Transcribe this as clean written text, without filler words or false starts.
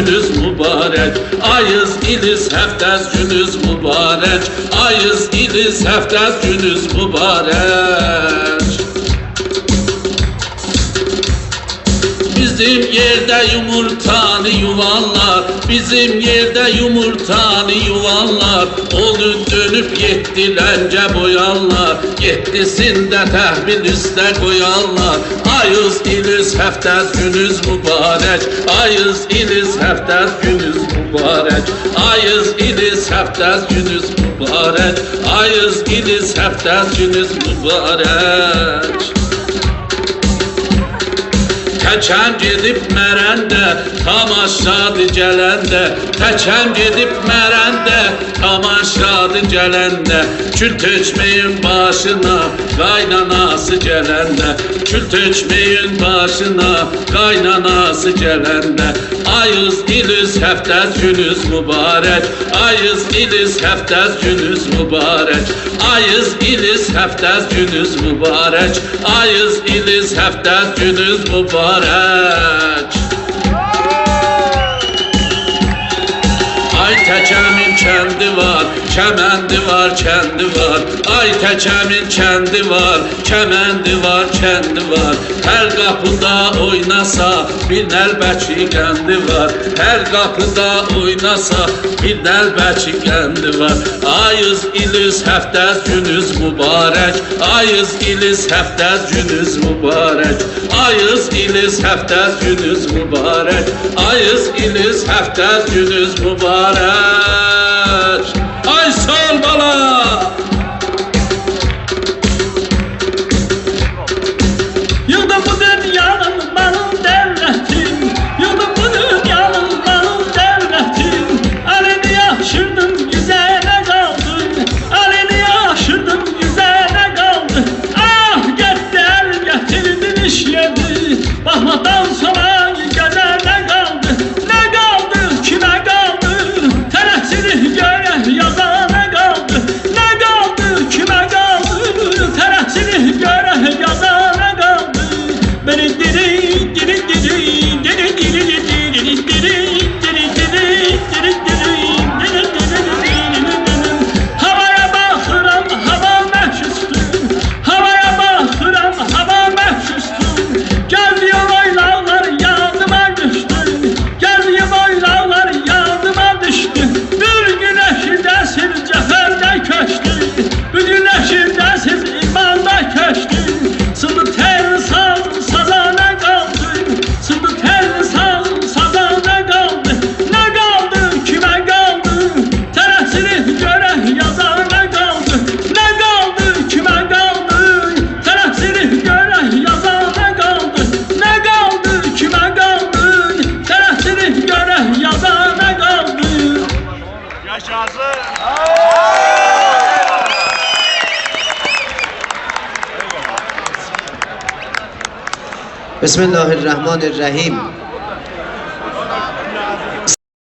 günüz mübarek. Ayız iliz həftəz günüz mübarek. Ayız iliz həftəz günüz mübarek. Bizim yerde yumurtanı yuvarlar, bizim yerde yumurtanı yuvarlar. Onu dönüp yettilence boyarlar, yettisinde tehbil üste koyarlar. Ayız iliz həftəz günüz mübarek. Ayız iliz həftəz günüz mübarek. Ayız iliz həftəz günüz mübarek. Ayız iliz həftəz günüz mübarek. Təkəm gedib mərəndə, tamaşadı gələndə. Təkəm gedib mərəndə, tamaşadı gələndə. Kül tökməyin başına, qaynanası gələndə. Kül tökməyin başına, qaynanası gələndə. Ayız iliz həftəz günüz mübarek. Ayız iliz həftəz günüz mübarek. Ayız iliz həftəz günüz mübarek. Ayız iliz həftəz günüz mübarek. Ay təkəmin kəndi var, kəməndi var, kəndi var. Ay təkəmin kəndi var, kəməndi var, kəndi var. Hər qapıda oynasa bir nəlbəki qəndi var. Hər qapıda oynasa bir nəlbəki qəndi var. Ayız iliz həftəz günüz mübarek. Ayız iliz həftəz günüz mübarek. Ayız iliz həftəz günüz mübarek. Ayız iliz həftəz günüz mübarek. Ay sol bala! Yıldım bu dünyanın malın devletin, yıldım bu dünyanın malın devletin. Aleni yaşırdım güzele kaldı, aleni yaşırdım güzele kaldı. Ah gitti el getirdin işledi, bakmadan sonra güzele kaldı. Ne kaldı kime kaldı, tersini göre yazana kaldı. Ne kaldı kime kaldı, tersini göre yazana kaldı. Beni diri diri diri diri diri diri diri diri diri havaya bakıram hava məhsustur, havaya bakıram hava məhsustur. Geldiğim oylarlar yadıma düştü, geldiğim oylarlar yadıma düştü. Bir güneşinde siz ceferde köştü, bir güneşinde siz imanda köştü. Sıdı tel saz sazana kaldı, sıdı tel saz sazana kaldı. Ne kaldı kime kaldı, tersini göre yazana kaldı. Ne kaldı kime kaldı, tersini göre yazana kaldı. Ne kaldı kime kaldı, tersini göre yazana kaldı. Yaşasın! Bismillahirrahmanirrahim.